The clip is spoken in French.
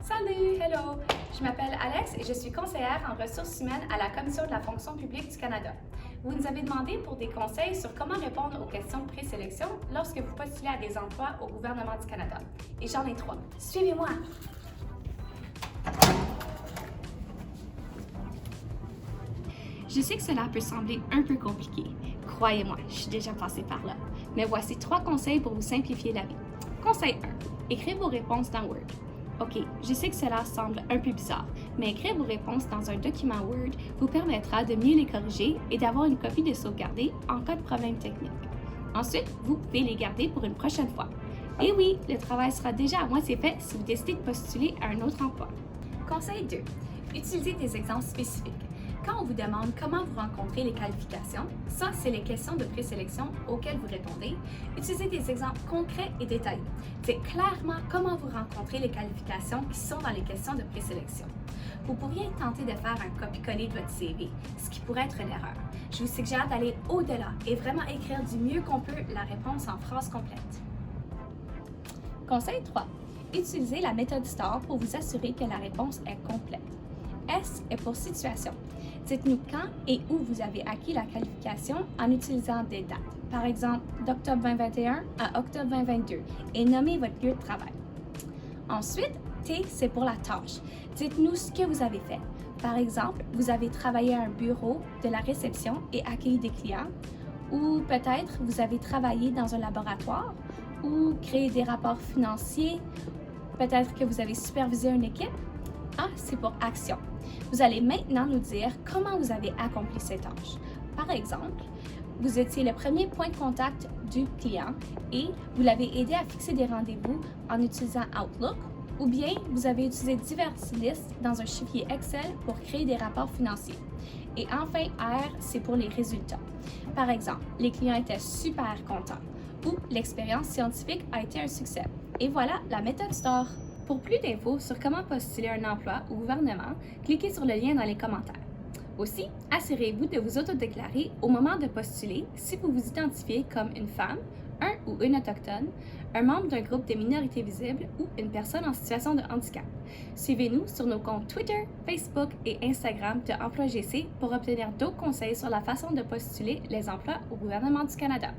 Salut, hello! Je m'appelle Alex et je suis conseillère en ressources humaines à la Commission de la fonction publique du Canada. Vous nous avez demandé pour des conseils sur comment répondre aux questions de présélection lorsque vous postulez à des emplois au gouvernement du Canada. Et j'en ai 3. Suivez-moi! Je sais que cela peut sembler un peu compliqué. Croyez-moi, je suis déjà passée par là. Mais voici 3 conseils pour vous simplifier la vie. Conseil 1. Écrivez vos réponses dans Word. OK, je sais que cela semble un peu bizarre, mais écrire vos réponses dans un document Word vous permettra de mieux les corriger et d'avoir une copie de sauvegardée en cas de problème technique. Ensuite, vous pouvez les garder pour une prochaine fois. Et oui, le travail sera déjà à moitié fait si vous décidez de postuler à un autre emploi. Conseil 2. Utilisez des exemples spécifiques. Quand on vous demande comment vous rencontrez les qualifications, ça, c'est les questions de présélection auxquelles vous répondez. Utilisez des exemples concrets et détaillés. C'est clairement comment vous rencontrez les qualifications qui sont dans les questions de présélection. Vous pourriez tenter de faire un copier-coller de votre CV, ce qui pourrait être une erreur. Je vous suggère d'aller au-delà et vraiment écrire du mieux qu'on peut la réponse en phrase complète. Conseil 3. Utilisez la méthode STAR pour vous assurer que la réponse est complète. S est pour situation. Dites-nous quand et où vous avez acquis la qualification en utilisant des dates. Par exemple, d'octobre 2021 à octobre 2022 et nommez votre lieu de travail. Ensuite, T, c'est pour la tâche. Dites-nous ce que vous avez fait. Par exemple, vous avez travaillé à un bureau de la réception et accueilli des clients, ou peut-être vous avez travaillé dans un laboratoire ou créé des rapports financiers. Peut-être que vous avez supervisé une équipe. A, c'est pour action. Vous allez maintenant nous dire comment vous avez accompli ces tâches. Par exemple, vous étiez le premier point de contact du client et vous l'avez aidé à fixer des rendez-vous en utilisant Outlook, ou bien vous avez utilisé diverses listes dans un fichier Excel pour créer des rapports financiers. Et enfin, R, c'est pour les résultats. Par exemple, les clients étaient super contents ou l'expérience scientifique a été un succès. Et voilà la méthode STAR. Pour plus d'infos sur comment postuler un emploi au gouvernement, cliquez sur le lien dans les commentaires. Aussi, assurez-vous de vous autodéclarer au moment de postuler si vous vous identifiez comme une femme, un ou une autochtone, un membre d'un groupe de minorités visibles ou une personne en situation de handicap. Suivez-nous sur nos comptes Twitter, Facebook et Instagram de Emploi GC pour obtenir d'autres conseils sur la façon de postuler les emplois au gouvernement du Canada.